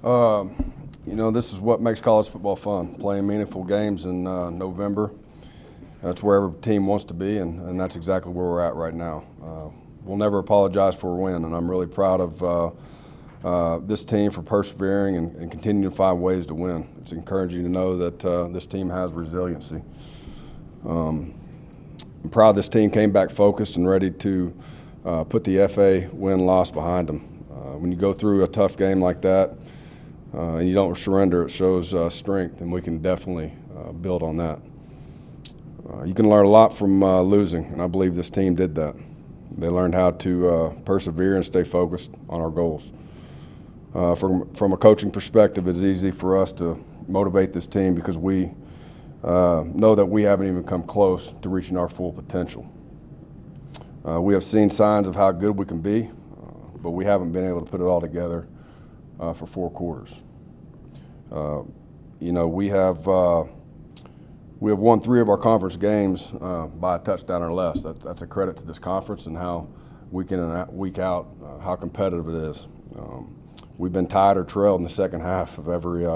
You know, this is what makes college football fun, playing meaningful games in November. That's where every team wants to be, and that's exactly where we're at right now. We'll never apologize for a win, and I'm really proud of this team for persevering and continuing to find ways to win. It's encouraging to know that this team has resiliency. I'm proud this team came back focused and ready to put the FA win-loss behind them. When you go through a tough game like that and you don't surrender, it shows strength, and we can definitely build on that. You can learn a lot from losing, and I believe this team did that. They learned how to persevere and stay focused on our goals. From a coaching perspective, it's easy for us to motivate this team because we know that we haven't even come close to reaching our full potential. We have seen signs of how good we can be, but we haven't been able to put it all together for 4 quarters. You know, we have won 3 of our conference games by a touchdown or less. That's a credit to this conference and how week in and week out how competitive it is. We've been tied or trailed in the second half of every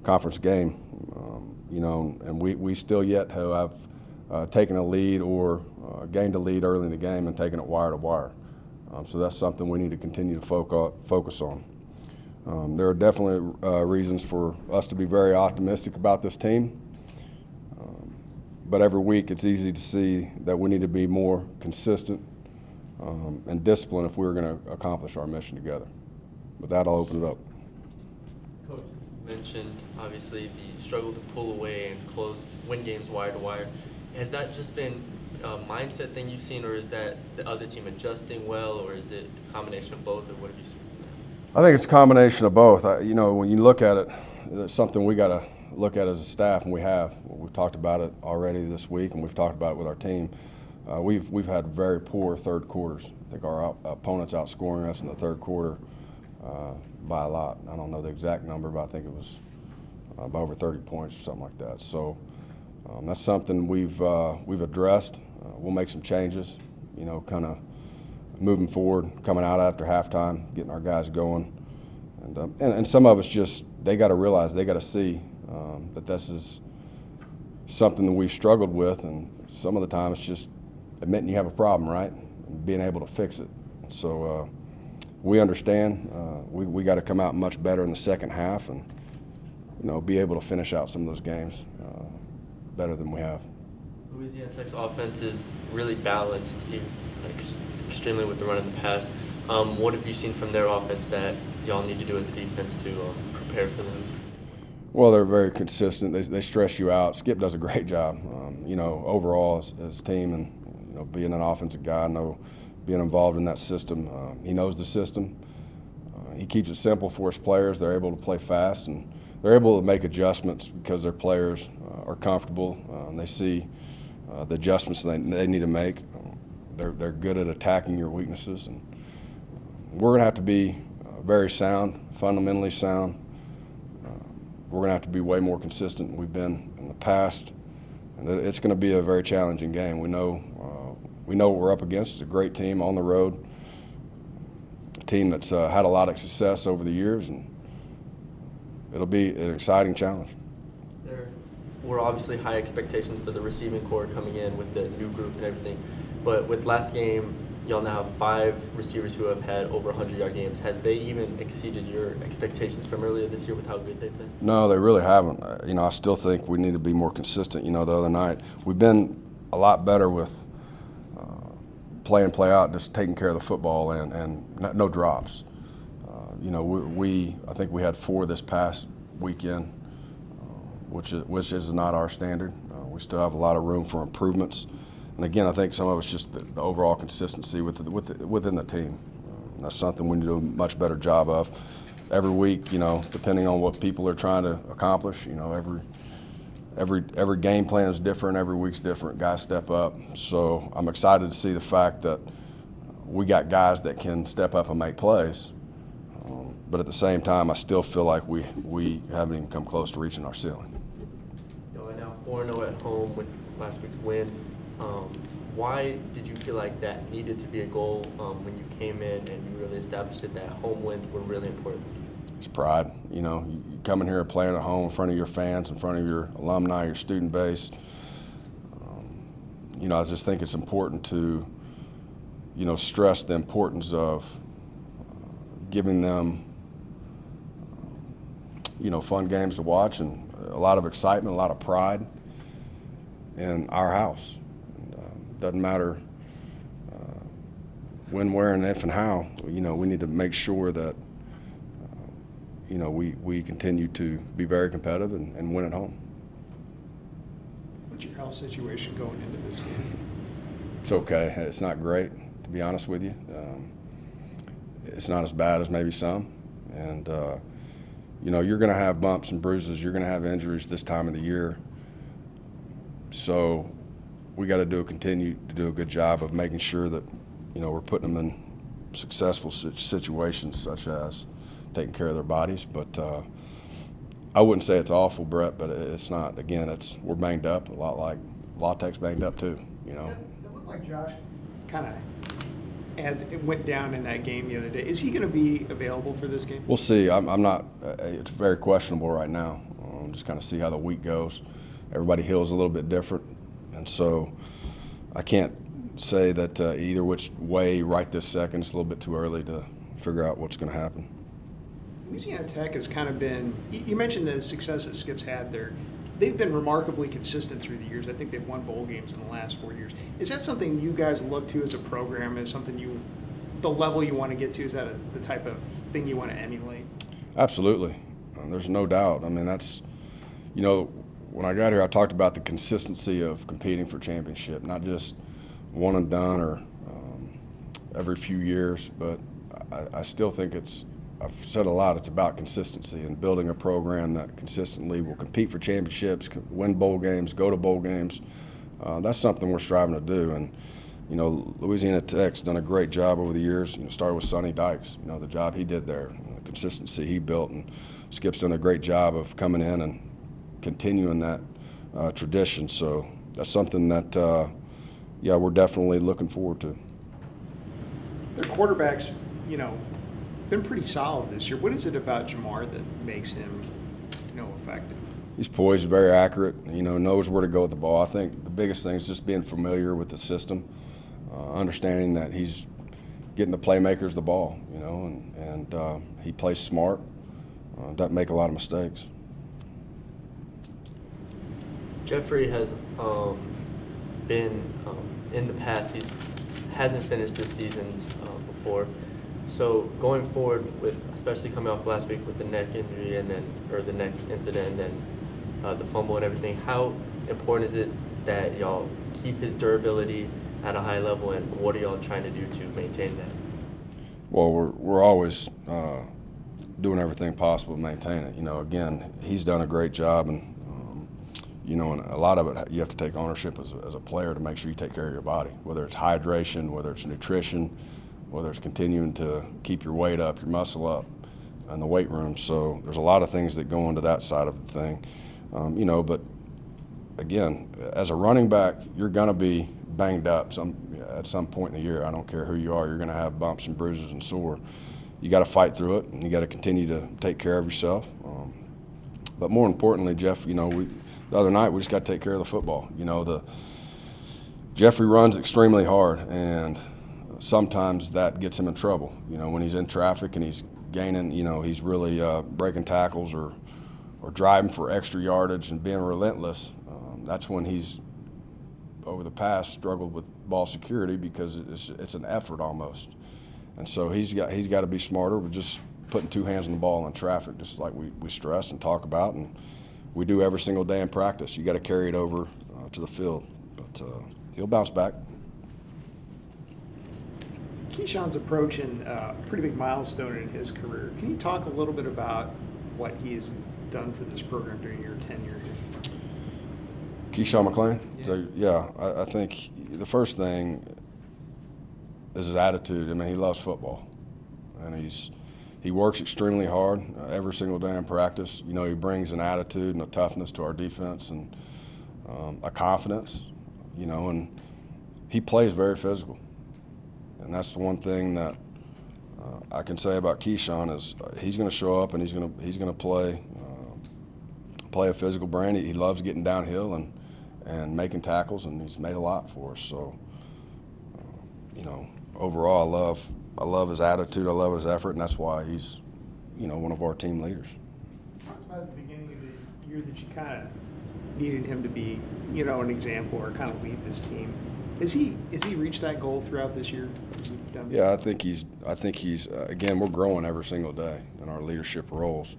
conference game, you know, and we still yet have taken a lead or gained a lead early in the game and taken it wire to wire. So that's something we need to continue to focus on. There are definitely reasons for us to be very optimistic about this team, but every week it's easy to see that we need to be more consistent and disciplined if we're going to accomplish our mission together. With that, I'll open it up. Coach, you mentioned obviously the struggle to pull away and win games wire to wire. Has that just been a mindset thing you've seen, or is that the other team adjusting well, or is it a combination of both, or what have you seen? I think it's a combination of both. You know, when you look at it, it's something we got to look at as a staff, and we have. We've talked about it already this week, and we've talked about it with our team. We've had very poor third quarters. I think our opponents outscoring us in the third quarter by a lot. I don't know the exact number, but I think it was by over 30 points or something like that. So that's something we've addressed. We'll make some changes, you know, kind of moving forward, coming out after halftime, getting our guys going. And some of us just, they got to realize, they got to see that this is something that we've struggled with, and some of the time it's just admitting you have a problem, right, and being able to fix it. So we understand. We got to come out much better in the second half and, you know, be able to finish out some of those games better than we have. Louisiana Tech's offense is really balanced, extremely with the run and the pass. What have you seen from their offense that y'all need to do as a defense to prepare for them? Well, they're very consistent. They stress you out. Skip does a great job. You know, overall as a team, and you know, being an offensive guy, I know being involved in that system, he knows the system. He keeps it simple for his players. They're able to play fast, and they're able to make adjustments because their players are comfortable. And they see the adjustments they need to make. They're good at attacking your weaknesses, and we're going to have to be very sound, fundamentally sound. We're going to have to be way more consistent than we've been in the past, and it's going to be a very challenging game. We know what we're up against. It's a great team on the road, a team that's had a lot of success over the years, and it'll be an exciting challenge. There were obviously high expectations for the receiving core coming in with the new group and everything, but with last game, y'all now have 5 receivers who have had over 100-yard games. Have they even exceeded your expectations from earlier this year with how good they've been? No, they really haven't. You know, I still think we need to be more consistent. You know, the other night, we've been a lot better with play in, play out, just taking care of the football and no drops. You know, I think we had 4 this past weekend, which is not our standard. We still have a lot of room for improvements. And again, I think some of it's just the overall consistency within the team. That's something we need to do a much better job of. Every week, you know, depending on what people are trying to accomplish, you know, every game plan is different, every week's different. Guys step up. So I'm excited to see the fact that we got guys that can step up and make plays. But at the same time, I still feel like we haven't even come close to reaching our ceiling. You know, now 4-0 at home with last week's win. Why did you feel like that needed to be a goal when you came in and you really established it, that home wins were really important? It's pride. You know, you come in here and playing at home in front of your fans, in front of your alumni, your student base. You know, I just think it's important to, you know, stress the importance of giving them, you know, fun games to watch and a lot of excitement, a lot of pride in our house. Doesn't matter when, where, and if and how. You know, we need to make sure that, you know, we continue to be very competitive and win at home. What's your health situation going into this game? It's okay. It's not great, to be honest with you. It's not as bad as maybe some. And, you know, you're going to have bumps and bruises. You're going to have injuries this time of the year. So we got to continue to do a good job of making sure that, you know, we're putting them in successful situations such as taking care of their bodies. But I wouldn't say it's awful, Brett, but it's not. Again, we're banged up, a lot like LaTech's banged up too, you know. It looked like Josh kind of, as it went down in that game the other day, is he going to be available for this game? We'll see. I'm not it's very questionable right now. Just kind of see how the week goes. Everybody heals a little bit different, and so I can't say that either which way right this second. It's a little bit too early to figure out what's going to happen. Louisiana Tech has kind of been, you mentioned the success that Skip's had there. They've been remarkably consistent through the years. I think they've won bowl games in the last 4 years. Is that something you guys look to as a program, as something the level you want to get to? Is that the type of thing you want to emulate? Absolutely. There's no doubt. I mean, that's, you know, when I got here, I talked about the consistency of competing for championship, not just one and done or every few years, but I still think I've said a lot, it's about consistency and building a program that consistently will compete for championships, win bowl games, go to bowl games. That's something we're striving to do. And, you know, Louisiana Tech's done a great job over the years. You know, started with Sonny Dykes, you know, the job he did there, the consistency he built. And Skip's done a great job of coming in and continuing that tradition. So that's something that, yeah, we're definitely looking forward to. Their quarterbacks, you know, been pretty solid this year. What is it about Jamar that makes him, you know, effective? He's poised, very accurate, you know, knows where to go with the ball. I think the biggest thing is just being familiar with the system, understanding that he's getting the playmakers the ball, you know, and he plays smart, doesn't make a lot of mistakes. Jeffrey has been in the past. He hasn't finished his seasons before. So going forward, with especially coming off last week with the neck injury or the neck incident, and then the fumble and everything, how important is it that y'all keep his durability at a high level, and what are y'all trying to do to maintain that? Well, we're always doing everything possible to maintain it. You know, again, he's done a great job, and you know, and a lot of it you have to take ownership as a player to make sure you take care of your body, whether it's hydration, whether it's nutrition, whether it's continuing to keep your weight up, your muscle up in the weight room. So there's a lot of things that go into that side of the thing. You know, but again, as a running back, you're going to be banged up at some point in the year. I don't care who you are, you're going to have bumps and bruises and sore. You got to fight through it, and you got to continue to take care of yourself. But more importantly, Jeff, you know, the other night we just got to take care of the football. You know, Jeffrey runs extremely hard, and sometimes that gets him in trouble. You know, when he's in traffic and he's gaining, you know, he's really breaking tackles or driving for extra yardage and being relentless. That's when he's, over the past, struggled with ball security because it's an effort almost. And so he's got to be smarter with just putting two hands on the ball in traffic, just like we stress and talk about, and we do every single day in practice. You got to carry it over to the field, but he'll bounce back. Keyshawn's approaching a pretty big milestone in his career. Can you talk a little bit about what he has done for this program during your tenure here? Keyshawn McClain? Yeah. So, yeah, I think the first thing is his attitude. I mean, he loves football, and he works extremely hard every single day in practice. You know, he brings an attitude and a toughness to our defense and a confidence, you know, and he plays very physical. And that's the one thing that I can say about Keyshawn is he's going to show up and he's going to play a physical brand. He loves getting downhill and making tackles, and he's made a lot for us. So, overall, I love his attitude. I love his effort, and that's why he's, one of our team leaders. You talked about at the beginning of the year that you kind of needed him to be, an example or kind of lead this team. Has he reached that goal throughout this year? Yeah, I think he's. Again, we're growing every single day in our leadership roles,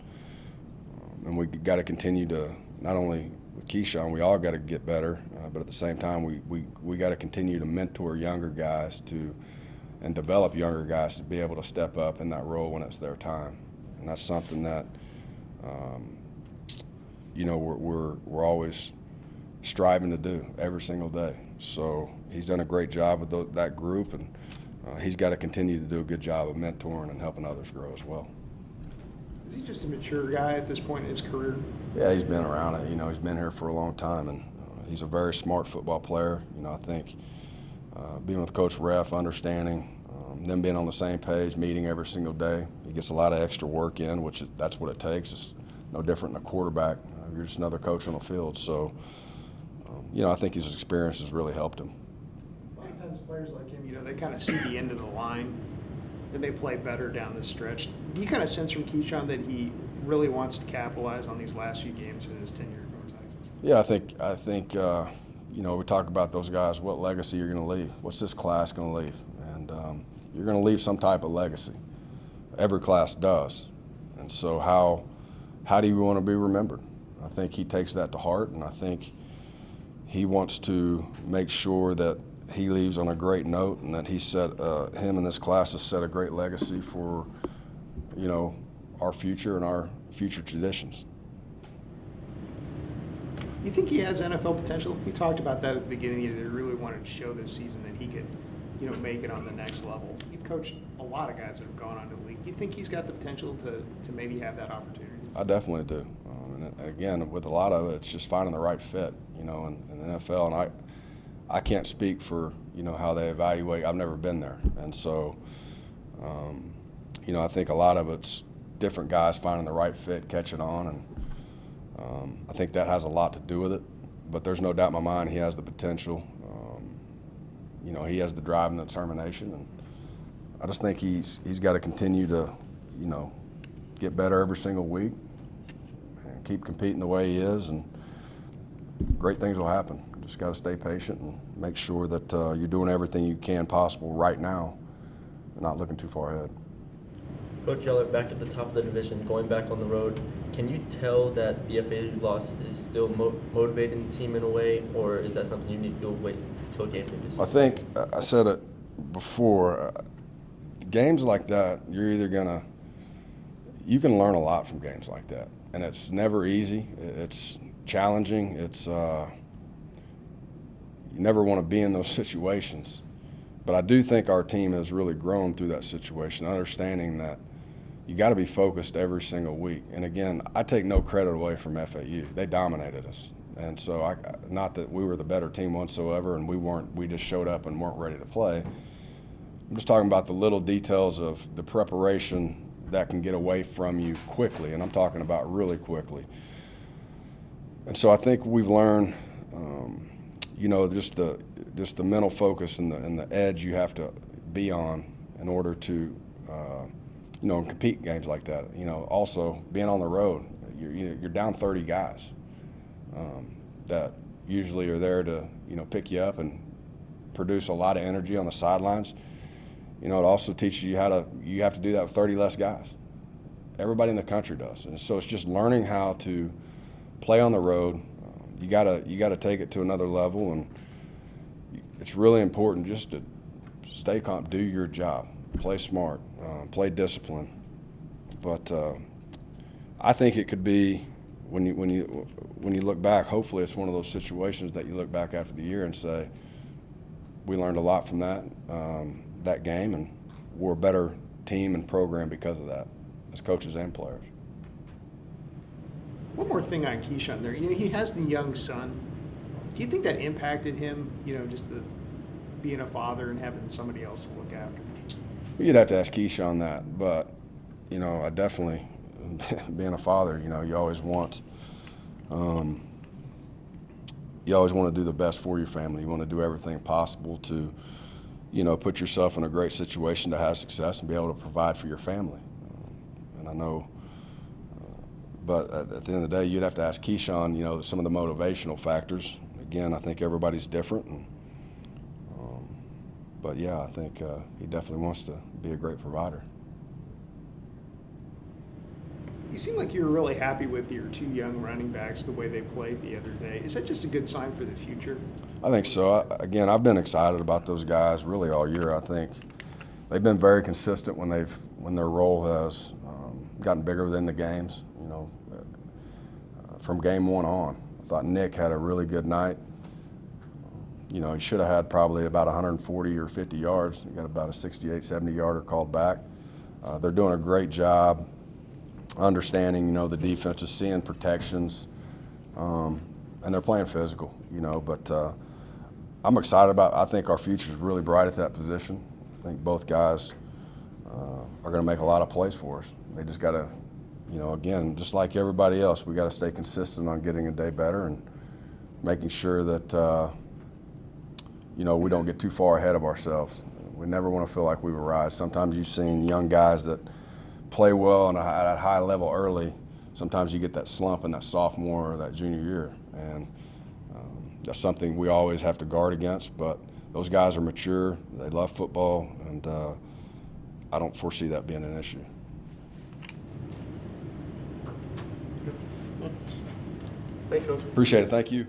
and we got to continue to not only with Keyshawn, we all got to get better, but at the same time, we got to continue to mentor younger guys and develop younger guys to be able to step up in that role when it's their time, and that's something that we're always striving to do every single day. So he's done a great job with that group, and he's got to continue to do a good job of mentoring and helping others grow as well. Is he just a mature guy at this point in his career? Yeah, he's been around it. He's been here for a long time, and he's a very smart football player. I think being with Coach Ref, understanding them being on the same page, meeting every single day, he gets a lot of extra work in, that's what it takes. It's no different than a quarterback. You're just another coach on the field. So, I think his experience has really helped him. A lot of times players like him, they kind of see the end of the line and they play better down the stretch. Do you kind of sense from Keyshawn that he really wants to capitalize on these last few games in his tenure at North Texas? Yeah, I think we talk about those guys, what legacy you're going to leave. What's this class going to leave? And you're going to leave some type of legacy. Every class does. And so how do you want to be remembered? I think he takes that to heart, and I think he wants to make sure that he leaves on a great note, and that him and this class has set a great legacy for, our future and our future traditions. You think he has NFL potential? We talked about that at the beginning. He really wanted to show this season that he could, make it on the next level. You've coached a lot of guys that have gone on to the league. Do you think he's got the potential to maybe have that opportunity? I definitely do. And again, with a lot of it, it's just finding the right fit, in the NFL. And I can't speak for, how they evaluate. I've never been there. And so, I think a lot of it's different guys finding the right fit, catching on. And I think that has a lot to do with it. But there's no doubt in my mind he has the potential. He has the drive and the determination. And I just think he's got to continue to, get better every single week and keep competing the way he is, and great things will happen. You just got to stay patient and make sure that you're doing everything you can possible right now and not looking too far ahead. Coach, y'all are back at the top of the division, going back on the road. Can you tell that the FAU loss is still motivating the team in a way, or is that something you need to wait until game day? I think I said it before. Games like that, you're either you can learn a lot from games like that, and it's never easy. It's challenging. It's you never want to be in those situations. But I do think our team has really grown through that situation, understanding that you got to be focused every single week. And again, I take no credit away from FAU. They dominated us. And so not that we were the better team whatsoever and we just showed up and weren't ready to play. I'm just talking about the little details of the preparation that can get away from you quickly, and I'm talking about really quickly. And so I think we've learned, just the mental focus and the edge you have to be on in order to, compete in games like that. Also being on the road, you're down 30 guys that usually are there to, pick you up and produce a lot of energy on the sidelines. It also teaches you you have to do that with 30 less guys. Everybody in the country does. And so it's just learning how to play on the road. You gotta take it to another level, and it's really important just to stay calm, do your job, play smart, play discipline. But I think it could be when you look back. Hopefully, it's one of those situations that you look back after the year and say, we learned a lot from that game, and we're a better team and program because of that, as coaches and players. One more thing on Keyshawn there. He has the young son. Do you think that impacted him, just being a father and having somebody else to look after? You'd have to ask Keyshawn that, but you know, I definitely, being a father, you know, you always want to do the best for your family. You want to do everything possible to, you know, put yourself in a great situation to have success and be able to provide for your family. And I know, but at the end of the day, you'd have to ask Keyshawn, you know, some of the motivational factors. Again, I think everybody's different. And, but yeah, I think he definitely wants to be a great provider. You seem like you were really happy with your two young running backs, the way they played the other day. Is that just a good sign for the future? I think so. Again, I've been excited about those guys really all year. I think they've been very consistent when their role has gotten bigger within the games. You know, from game one on, I thought Nick had a really good night. You know, he should have had probably about 140 or 50 yards. He got about a 68, 70-yarder called back. They're doing a great job understanding, you know, the defense is seeing protections, and they're playing physical, you know. But I'm excited about. I think our future is really bright at that position. I think both guys are going to make a lot of plays for us. They just got to, you know, again, just like everybody else, we got to stay consistent on getting a day better and making sure that you know, we don't get too far ahead of ourselves. We never want to feel like we've arrived. Sometimes you've seen young guys that play well and at a high level early. Sometimes you get that slump in that sophomore or that junior year, and that's something we always have to guard against. But those guys are mature, they love football, and I don't foresee that being an issue. Thanks, Coach. Appreciate it. Thank you.